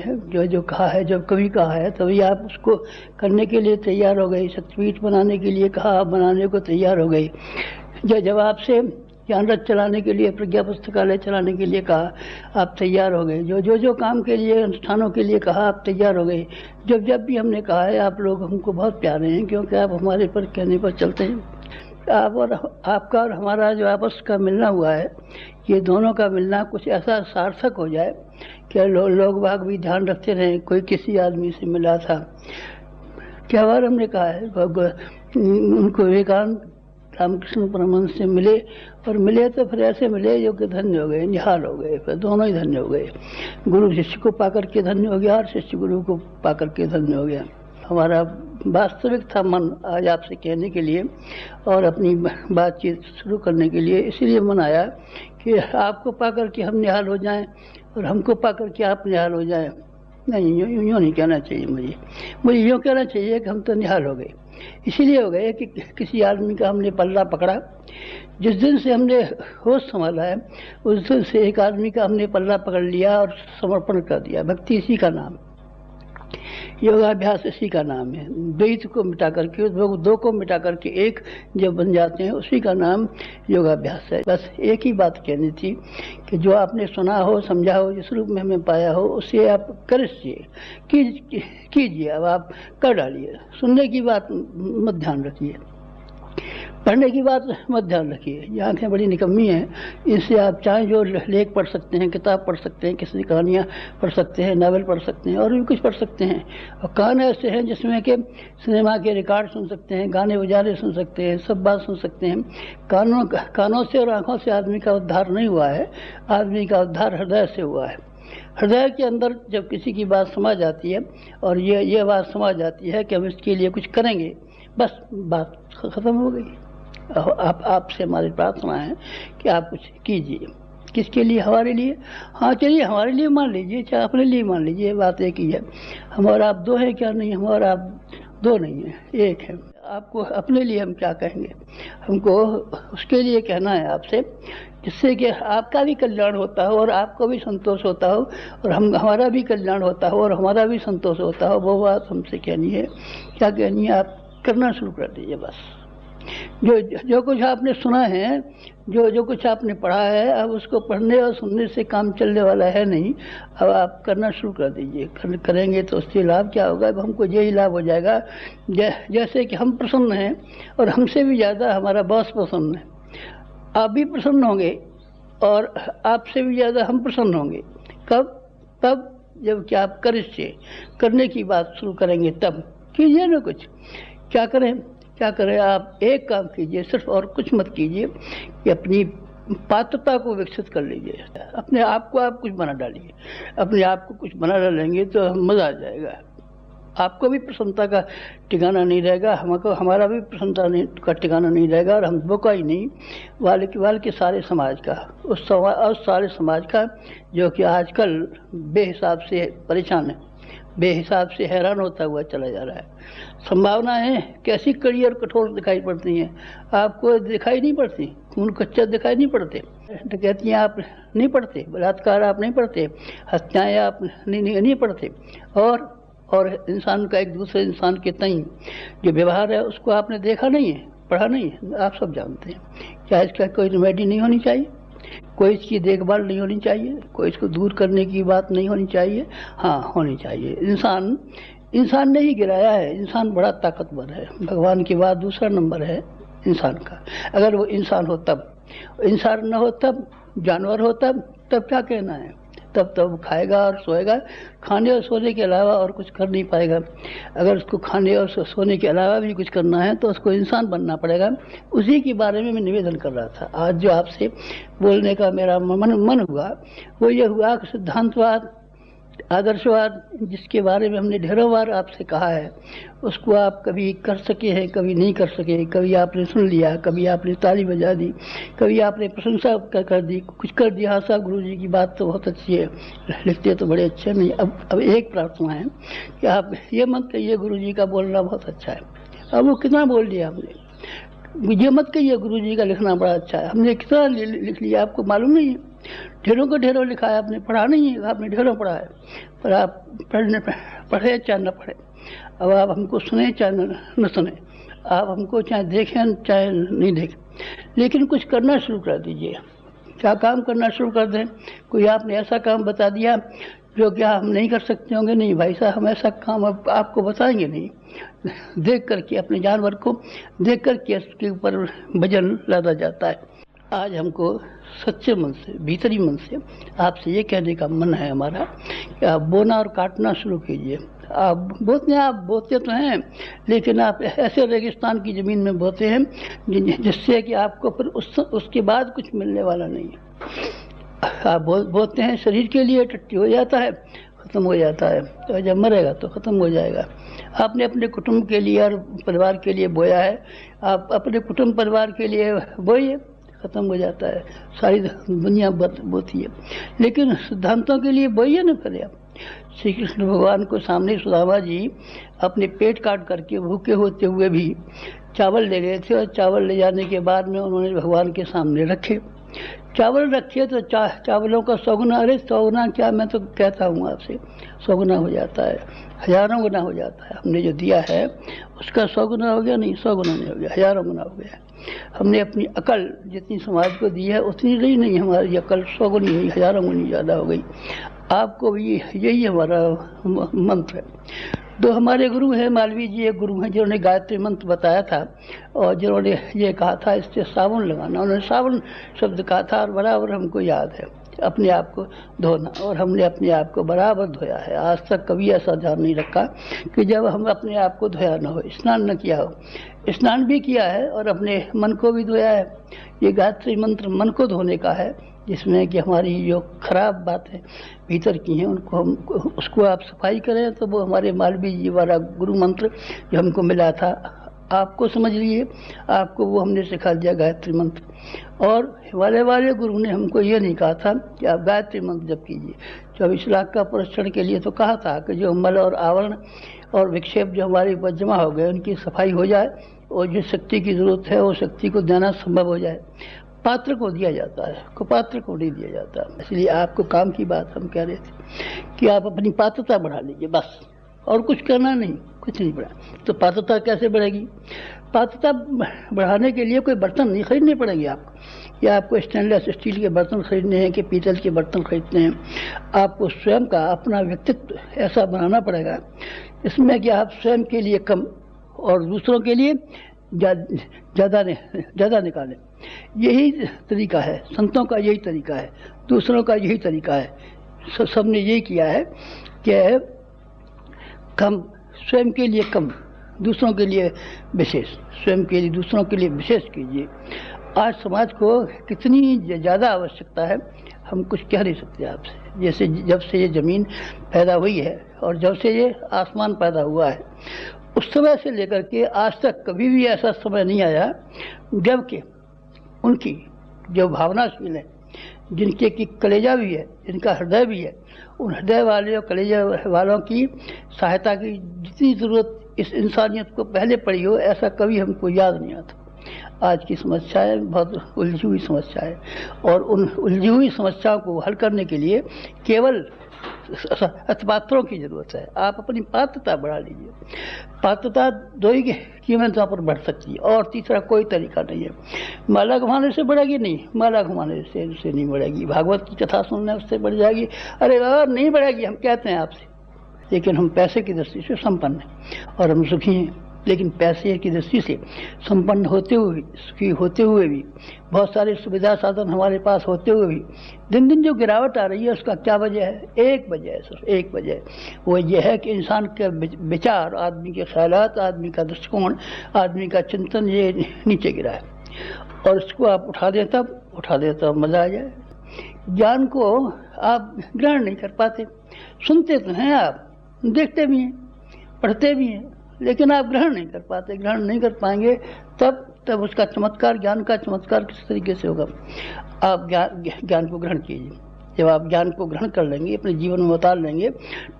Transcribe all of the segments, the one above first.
जो जो कहा है, जब कभी कहा है तभी आप उसको करने के लिए तैयार हो गए। शक्तिपीठ बनाने के लिए कहा, आप बनाने को तैयार हो गए। जब आपसे ज्ञान रथ चलाने के लिए, प्रज्ञा पुस्तकालय चलाने के लिए कहा, आप तैयार हो गए। जो काम के लिए, अनुष्ठानों के लिए कहा, आप तैयार हो गए। जब भी हमने कहा है, आप लोग हमको बहुत प्यारे हैं, क्योंकि आप हमारे पर कहने पर चलते हैं। आप और आपका और हमारा जो आपस का मिलना हुआ है, ये दोनों का मिलना कुछ ऐसा सार्थक हो जाए कि लोग बाग भी ध्यान रखते रहें। कोई किसी आदमी से मिला था, क्या बार हमने कहा है, उनको विवेकानंद रामकृष्ण परमहंस से मिले, और मिले तो फिर ऐसे मिले जो कि धन्य हो गए, निहाल हो गए, फिर दोनों ही धन्य हो गए। गुरु शिष्य को पाकर के धन्य हो गया और शिष्य गुरु को पाकर के धन्य हो गया। हमारा वास्तविक था मन आज आपसे कहने के लिए और अपनी बातचीत शुरू करने के लिए, इसलिए मन आया कि आपको पाकर के हम निहाल हो जाएं और हमको पाकर के आप निहाल हो जाएं। नहीं, यूँ नहीं कहना चाहिए। मुझे यूँ कहना चाहिए कि हम तो निहाल हो गए। इसीलिए हो गए कि किसी आदमी का हमने पल्ला पकड़ा। जिस दिन से हमने होश संभाला है, उस दिन से एक आदमी का हमने पल्ला पकड़ लिया और समर्पण कर दिया। भक्ति इसी का नाम, योगाभ्यास इसी का नाम है। द्वैत को मिटा करके, दो को मिटा करके एक जब बन जाते हैं, उसी का नाम योगाभ्यास है। बस एक ही बात कहनी थी कि जो आपने सुना हो, समझा हो, जिस रूप में हमें पाया हो, उसे आप करिए, कीजिए। अब आप कर डालिए। सुनने की बात मत ध्यान रखिए, पढ़ने की बात मत ध्यान रखिए। ये आंखें बड़ी निकम्मी हैं, इससे आप चाहें जो लेख पढ़ सकते हैं, किताब पढ़ सकते हैं, किसी कहानियाँ पढ़ सकते हैं, नावल पढ़ सकते हैं, और भी कुछ पढ़ सकते हैं। और कान ऐसे हैं जिसमें कि सिनेमा के रिकॉर्ड सुन सकते हैं, गाने बजाने सुन सकते हैं, सब बात सुन सकते हैं। कानों से और आँखों से आदमी का उद्धार नहीं हुआ है, आदमी का उद्धार हृदय से हुआ है। हृदय के अंदर जब किसी की बात समझ जाती है और ये बात समझ जाती है कि हम इसके लिए कुछ करेंगे, बस बात खत्म हो गई। आपसे हमारी प्रार्थना है कि आप कुछ कीजिए। किसके लिए? हमारे लिए। हाँ, चलिए हमारे लिए मान लीजिए, चाहे अपने लिए मान लीजिए, बात एक ही है। हम और आप दो हैं क्या? नहीं, हम और आप दो नहीं है, एक है। आपको अपने लिए हम क्या कहेंगे? हमको उसके लिए कहना है आपसे जिससे कि आपका भी कल्याण होता हो और आपको भी संतोष होता हो, और हमारा भी कल्याण होता हो और हमारा भी संतोष होता हो। वो बात हमसे कहनी है। क्या कहनी है? आप करना शुरू कर दीजिए। बस जो कुछ आपने सुना है, जो कुछ आपने पढ़ा है, अब उसको पढ़ने और सुनने से काम चलने वाला है नहीं। अब आप करना शुरू कर दीजिए। करेंगे तो उससे लाभ क्या होगा? अब हमको यही लाभ हो जाएगा, जैसे कि हम प्रसन्न हैं और हमसे भी ज़्यादा हमारा बॉस प्रसन्न है। आप भी प्रसन्न होंगे और आपसे भी ज़्यादा हम प्रसन्न होंगे। कब? तब जब कि आप करने की बात शुरू करेंगे, तब कीजिए ना कुछ। क्या करें? आप एक काम कीजिए सिर्फ, और कुछ मत कीजिए, कि अपनी पात्रता को विकसित कर लीजिए। अपने आप को आप कुछ बना डालिए। अपने आप को कुछ बना डालेंगे तो मज़ा आ जाएगा। आपको भी प्रसन्नता का ठिकाना नहीं रहेगा, हमारा भी प्रसन्नता का ठिकाना नहीं रहेगा, और हम दो का ही नहीं, वाल के सारे समाज का, उस सारे समाज का जो कि आजकल बेहिसाब से परेशान है, बेहिसाब से हैरान होता हुआ चला जा रहा है। संभावनाएं कैसी कड़ी और कठोर दिखाई पड़ती हैं, आपको दिखाई नहीं पड़ती। खून कच्चा दिखाई नहीं पड़ते, डकैतियाँ आप नहीं पढ़ते, बलात्कार आप नहीं पढ़ते, हत्याएं आप नहीं पढ़ते, और इंसान का एक दूसरे इंसान के तई जो व्यवहार है उसको आपने देखा नहीं है, पढ़ा नहीं है। आप सब जानते हैं। क्या इसका कोई रेमेडी नहीं होनी चाहिए? कोई इसकी देखभाल नहीं होनी चाहिए? कोई इसको दूर करने की बात नहीं होनी चाहिए? हाँ, होनी चाहिए। इंसान ने ही गिराया है। इंसान बड़ा ताकतवर है, भगवान के बाद दूसरा नंबर है इंसान का। अगर वो इंसान हो तब, इंसान न हो तब, जानवर हो तब क्या कहना है? तब खाएगा और सोएगा, खाने और सोने के अलावा और कुछ कर नहीं पाएगा। अगर उसको खाने और सोने के अलावा भी कुछ करना है तो उसको इंसान बनना पड़ेगा। उसी के बारे में मैं निवेदन कर रहा था। आज जो आपसे बोलने का मेरा मन हुआ वो ये हुआ कि सिद्धांतवाद, आदर्शवाद, जिसके बारे में हमने ढेरों बार आपसे कहा है, उसको आप कभी कर सके हैं, कभी नहीं कर सके। कभी आपने सुन लिया, कभी आपने ताली बजा दी, कभी आपने प्रशंसा कर दी, कुछ कर दिया। हाँ साहब, गुरु जी की बात तो बहुत अच्छी है, लिखते तो बड़े अच्छे नहीं। अब एक प्रार्थना है कि आप ये मत कहिए गुरु जी का बोलना बहुत अच्छा है। अब वो कितना बोल दिया हमने। ये मत कहिए गुरु जी का लिखना बड़ा अच्छा है, हमने कितना लिख लिया, आपको मालूम नहीं है। ढेरों को ढेरों लिखा है, आपने पढ़ा नहीं है, आपने ढेरों पढ़ा है, पर आप पढ़े चाहे न पढ़े, अब आप हमको सुने चाहे न सुने, आप हमको चाहे देखें चाहे नहीं देखें, लेकिन कुछ करना शुरू कर दीजिए। क्या काम करना शुरू कर दें? कोई आपने ऐसा काम बता दिया जो क्या हम नहीं कर सकते होंगे? नहीं भाई साहब, हम ऐसा काम अब आपको बताएंगे नहीं। देख करके, अपने जानवर को देख करके उसके ऊपर वजन लादा जाता है। आज हमको सच्चे मन से, भीतरी मन से आपसे ये कहने का मन है हमारा कि आप बोना और काटना शुरू कीजिए। आप बोते तो हैं, लेकिन आप ऐसे रेगिस्तान की ज़मीन में बोते हैं जिससे कि आपको फिर उसके बाद कुछ मिलने वाला नहीं है। आप बोते हैं शरीर के लिए, टट्टी हो जाता है, ख़त्म हो जाता है, तो जब मरेगा तो ख़त्म हो जाएगा। आपने अपने कुटुंब के लिए और परिवार के लिए बोया है, आप अपने कुटुंब परिवार के लिए बोइए, ख़त्म हो जाता है, सारी दुनिया बोती है। लेकिन सिद्धांतों के लिए बोइए ना फिर आप। श्री कृष्ण भगवान को सामने सुदामा जी अपने पेट काट करके भूखे होते हुए भी चावल ले गए थे, और चावल ले जाने के बाद में उन्होंने भगवान के सामने रखे। चावल रखे तो चावलों का 100 गुना, अरे 100 गुना क्या, मैं तो कहता हूँ आपसे 100 गुना हो जाता है, हज़ारों गुना हो जाता है। हमने जो दिया है उसका 100 गुना हो गया, नहीं 100 गुना नहीं हो गया, हज़ारों गुना हो गया। हमने अपनी अकल जितनी समाज को दी है उतनी रही नहीं, हमारी अकल 100 गुनी हुई, हज़ारों गुनी ज़्यादा हो गई। आपको भी यही हमारा मंत्र है। दो हमारे गुरु हैं, मालवीय जी एक गुरु हैं जिन्होंने गायत्री मंत्र बताया था, और जिन्होंने ये कहा था इससे साबुन लगाना, उन्होंने साबुन शब्द कहा था, और बराबर हमको याद है अपने आप को धोना, और हमने अपने आप को बराबर धोया है। आज तक कभी ऐसा ध्यान नहीं रखा कि जब हम अपने आप को धोया ना हो, स्नान न किया हो। स्नान भी किया है और अपने मन को भी धोया है। ये गायत्री मंत्र मन को धोने का है, जिसमें कि हमारी जो खराब बातें भीतर की हैं उसको आप सफाई करें, तो वो हमारे मालवीय जी वाला गुरु मंत्र जो हमको मिला था, आपको समझ लिए, आपको वो हमने सिखा दिया गायत्री मंत्र। और वाले गुरु ने हमको ये नहीं कहा था कि आप गायत्री मंत्र जप कीजिए। 24 लाख का परीक्षण के लिए तो कहा था कि जो मल और आवरण और विक्षेप जो हमारे ऊपर जमा हो गए उनकी सफाई हो जाए, और जिस शक्ति की ज़रूरत है वो शक्ति को देना संभव हो जाए। पात्र को दिया जाता है, कुपात्र को नहीं दिया जाता। इसलिए आपको काम की बात हम कह रहे थे कि आप अपनी पात्रता बढ़ा लीजिए, बस, और कुछ करना नहीं, कुछ नहीं बढ़ा। तो पात्रता कैसे बढ़ेगी? पात्रता बढ़ाने के लिए कोई बर्तन नहीं खरीदने पड़ेंगे आपको, या आपको स्टेनलेस स्टील के बर्तन खरीदने हैं कि पीतल के बर्तन खरीदने हैं। आपको स्वयं का अपना व्यक्तित्व ऐसा बनाना पड़ेगा इसमें कि आप स्वयं के लिए कम और दूसरों के लिए ज़्यादा निकालें। यही तरीका है, संतों का यही तरीका है, दूसरों का यही तरीका है। सबने यही किया है कि कम, स्वयं के लिए कम, दूसरों के लिए विशेष, स्वयं के लिए दूसरों के लिए विशेष कीजिए। आज समाज को कितनी ज़्यादा आवश्यकता है हम कुछ कह नहीं सकते आपसे। जैसे जब से ये ज़मीन पैदा हुई है और जब से ये आसमान पैदा हुआ है, उस समय से लेकर के आज तक कभी भी ऐसा समय नहीं आया जबकि उनकी जो भावनाशील है, जिनके की कलेजा भी है, जिनका हृदय भी है, उन हृदय वाले और कलेजा वालों की सहायता की जितनी ज़रूरत इस इंसानियत को पहले पड़ी हो, ऐसा कभी हमको याद नहीं आता। आज की समस्याएं बहुत उलझी हुई समस्या है, और उन उलझी हुई समस्याओं को हल करने के लिए केवल पात्रों की ज़रूरत है। आप अपनी पात्रता बढ़ा लीजिए। पात्रता दो ही कीमतों पर बढ़ सकती है, और तीसरा कोई तरीका नहीं है। माला घुमाने से बढ़ेगी नहीं, माला घुमाने से नहीं बढ़ेगी। भागवत की कथा सुनने उससे बढ़ जाएगी, अरे बाबा नहीं बढ़ेगी, हम कहते हैं आपसे। लेकिन हम पैसे की दृष्टि से संपन्न हैं और हम सुखी हैं, लेकिन पैसे की दृष्टि से संपन्न होते हुए भी, सुखी होते हुए भी, बहुत सारे सुविधा साधन हमारे पास होते हुए भी दिन दिन जो गिरावट आ रही है, उसका क्या वजह है? एक वजह है सर, एक वजह है। वो ये है कि इंसान के विचार, आदमी के ख्यालात, आदमी का दृष्टिकोण, आदमी का चिंतन ये नीचे गिरा है, और इसको आप उठा दें तब मज़ा आ जाए। ज्ञान को आप ग्रहण नहीं कर पाते। सुनते तो हैं आप, देखते भी हैं, पढ़ते भी हैं, लेकिन आप ग्रहण नहीं कर पाते। ग्रहण नहीं कर पाएंगे तब उसका चमत्कार, ज्ञान का चमत्कार किस तरीके से होगा? आप ज्ञान को ग्रहण कीजिए। जब आप ज्ञान को ग्रहण कर लेंगे, अपने जीवन में उतार लेंगे,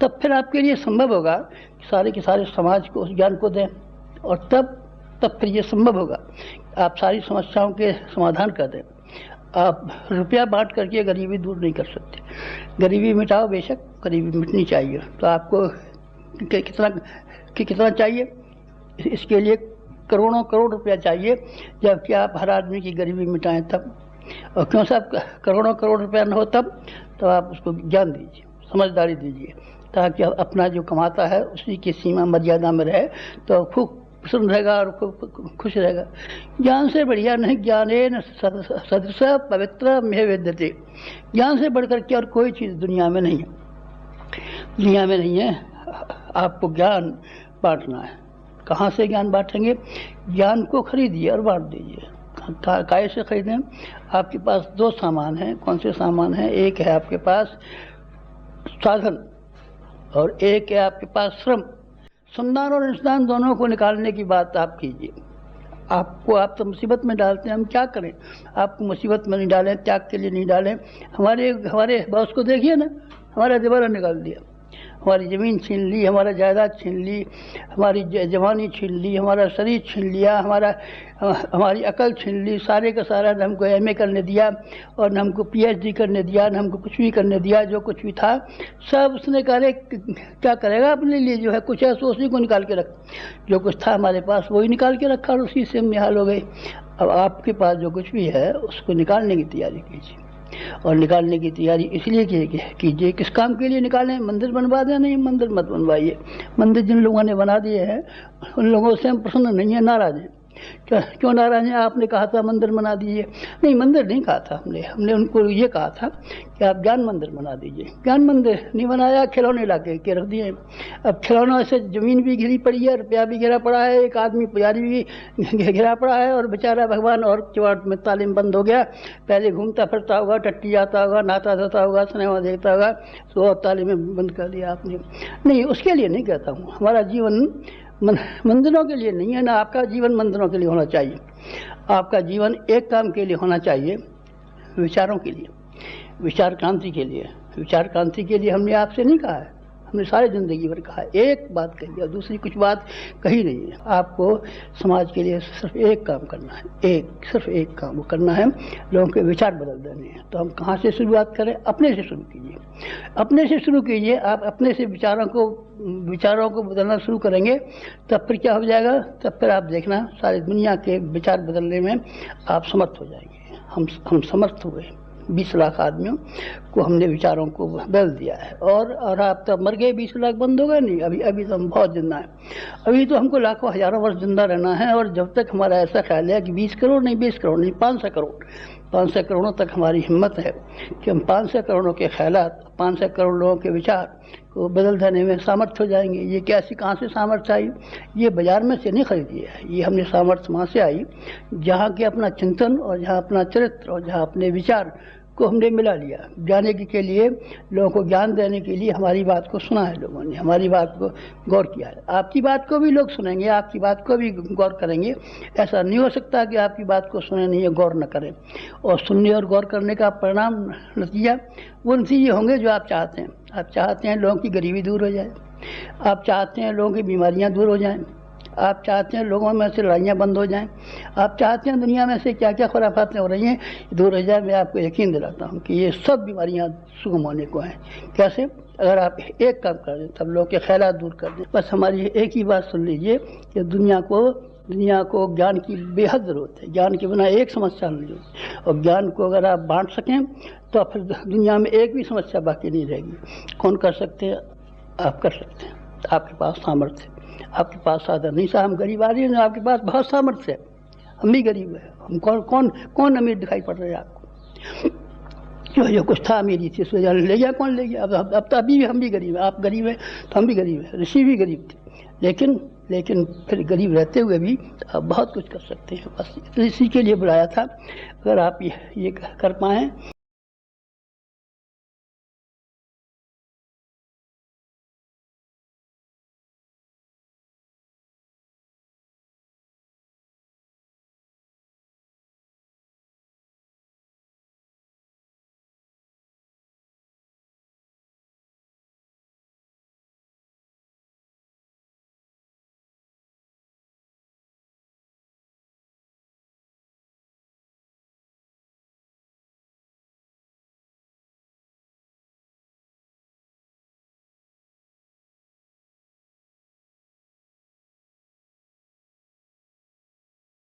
तब फिर आपके लिए संभव होगा कि सारे के सारे समाज को उस ज्ञान को दें, और तब फिर ये संभव होगा आप सारी समस्याओं के समाधान कर दें। आप रुपया बांट करके गरीबी दूर नहीं कर सकते। गरीबी मिटाओ, बेशक गरीबी मिटनी चाहिए। तो आपको कितना चाहिए? इसके लिए करोड़ों करोड़ रुपया चाहिए, जबकि आप हर आदमी की गरीबी मिटाएं तब। और क्यों साहब करोड़ों करोड़ रुपया न हो तब आप उसको ज्ञान दीजिए, समझदारी दीजिए, ताकि अपना जो कमाता है उसी की सीमा मर्यादा में रहे, तो खूब प्रसन्न रहेगा और खूब खुश रहेगा। ज्ञान से बढ़िया नहीं, ज्ञानेन सदृश पवित्र में विद्यते। ज्ञान से बढ़कर के और कोई चीज़ दुनिया में नहीं है, दुनिया में नहीं है। आपको ज्ञान बांटना है। कहाँ से ज्ञान बांटेंगे? ज्ञान को खरीदिए और बांट दीजिए। काय से खरीदें? आपके पास दो सामान हैं। कौन से सामान हैं? एक है आपके पास साधन और एक है आपके पास श्रम। श्रमदान और निष्दान दोनों को निकालने की बात आप कीजिए। आप तो मुसीबत में डालते हैं, हम क्या करें? आपको मुसीबत में नहीं डालें, त्याग के लिए नहीं डालें। हमारे बॉस को देखिए ना, हमारा दिवाला निकाल दिया, हमारी ज़मीन छीन ली, हमारा जायदाद छीन ली, हमारी जवानी छीन ली, हमारा शरीर छीन लिया, हमारी अकल छीन ली, सारे का सारा न हमको MA करने दिया और न हमको PhD करने दिया, न हमको कुछ भी करने दिया। जो कुछ भी था सब उसने करे। क्या करेगा अपने लिए? जो है कुछ है सो उसी को निकाल के रख। जो कुछ था हमारे पास वही निकाल के रखा और उसी से हम निहाल हो गए। अब आपके पास जो कुछ भी है उसको निकालने की तैयारी कीजिए। और निकालने की तैयारी इसलिए कीजिए, किस काम के लिए निकालें? मंदिर बनवा दें? नहीं, मंदिर मत बनवाइए। मंदिर जिन लोगों ने बना दिए हैं उन लोगों से हम प्रसन्न नहीं है, नाराज हैं। क्यों नाराज हैं? आपने कहा था मंदिर बना दीजिए। नहीं, मंदिर नहीं कहा था हमने उनको ये कहा था कि आप ज्ञान मंदिर बना दीजिए। ज्ञान मंदिर नहीं बनाया, खिलौने ला के रख दिए। अब खिलौनों से ज़मीन भी घिरी पड़ी है, रुपया भी घिरा पड़ा है, एक आदमी पुजारी भी घिरा पड़ा है और बेचारा भगवान और किवाड़ में तालीम बंद हो गया। पहले घूमता फिरता होगा, टट्टी जाता होगा, नहाता धोता होगा, सिनेमा देखता होगा, तो और तालीम बंद कर दिया आपने। नहीं, उसके लिए नहीं कहता हूँ। हमारा जीवन मंदिरों के लिए नहीं है, ना आपका जीवन मंदिरों के लिए होना चाहिए। आपका जीवन एक काम के लिए होना चाहिए, विचारों के लिए, विचार क्रांति के लिए। विचार क्रांति के लिए हमने आपसे नहीं कहा है, हमने सारी ज़िंदगी भर कहा है। एक बात कही है, दूसरी कुछ बात कही नहीं है। आपको समाज के लिए सिर्फ एक काम करना है, सिर्फ एक काम करना है, लोगों के विचार बदल देने हैं। तो हम कहाँ से शुरुआत करें? अपने से शुरू कीजिए, अपने से शुरू कीजिए। आप अपने से विचारों को बदलना शुरू करेंगे, तब फिर क्या हो जाएगा? तब फिर आप देखना सारी दुनिया के विचार बदलने में आप समर्थ हो जाएंगे। हम समर्थ हुए। 20 लाख आदमियों को हमने विचारों को बदल दिया है। और आप तब मर गए, 20 लाख बंद होगा? नहीं, अभी तो हम बहुत जिंदा हैं। अभी तो हमको लाखों हजारों वर्ष जिंदा रहना है। और जब तक हमारा ऐसा ख्याल है कि 20 करोड़ नहीं, 20 करोड़ नहीं, 500 करोड़ों तक हमारी हिम्मत है कि हम 500 करोड़ों के ख्यालात, 500 करोड़ लोगों के विचार को बदल देने में सामर्थ्य हो जाएंगे। ये कैसी, कहाँ से सामर्थ्य आई? ये बाजार में से नहीं खरीदी है, ये हमने सामर्थ्य वहाँ से आई जहाँ के अपना चिंतन और जहाँ अपना चरित्र और जहाँ अपने विचार को हमने मिला लिया। जाने के लिए, लोगों को ज्ञान देने के लिए हमारी बात को सुना है, लोगों ने हमारी बात को गौर किया है। आपकी बात को भी लोग सुनेंगे, आपकी बात को भी गौर करेंगे। ऐसा नहीं हो सकता कि आपकी बात को सुने नहीं, गौर न करें। और सुनने और गौर करने का परिणाम, नतीजा, वो नतीजे होंगे जो आप चाहते हैं। आप चाहते हैं लोगों की गरीबी दूर हो जाए, आप चाहते हैं लोगों की बीमारियाँ दूर हो जाएँ, आप चाहते हैं लोगों में से लड़ाइयाँ बंद हो जाएं, आप चाहते हैं दुनिया में से क्या क्या खुराफातें हो रही हैं दूर हो जाए। मैं आपको यकीन दिलाता हूँ कि ये सब बीमारियाँ सुगम होने को हैं। कैसे? अगर आप एक काम कर दें, तब लोग के ख्यालात दूर कर दें। बस हमारी एक ही बात सुन लीजिए कि दुनिया को ज्ञान की बेहद ज़रूरत है। ज्ञान के बिना एक समस्या नहीं होती, और ज्ञान को अगर आप बांट सकें तो फिर दुनिया में एक भी समस्या बाकी नहीं रहेगी। कौन कर सकते हैं? आप कर सकते हैं। आपके पास सामर्थ्य है, आपके पास साधन नहीं। साहब हम गरीब आदमी हैं, आपके पास बहुत सामर्थ्य है, हम भी गरीब हैं। हम कौन अमीर दिखाई पड़ रहा है आपको? जो कुछ था अमीरी थी उसको ले गया, कौन ले गया? अब तो अभी भी हम भी गरीब हैं। आप गरीब हैं तो हम भी गरीब हैं। ऋषि भी गरीब थे, लेकिन फिर गरीब रहते हुए भी आप बहुत कुछ कर सकते हैं। बस इसी के लिए बुलाया था। अगर आप ये कर पाएँ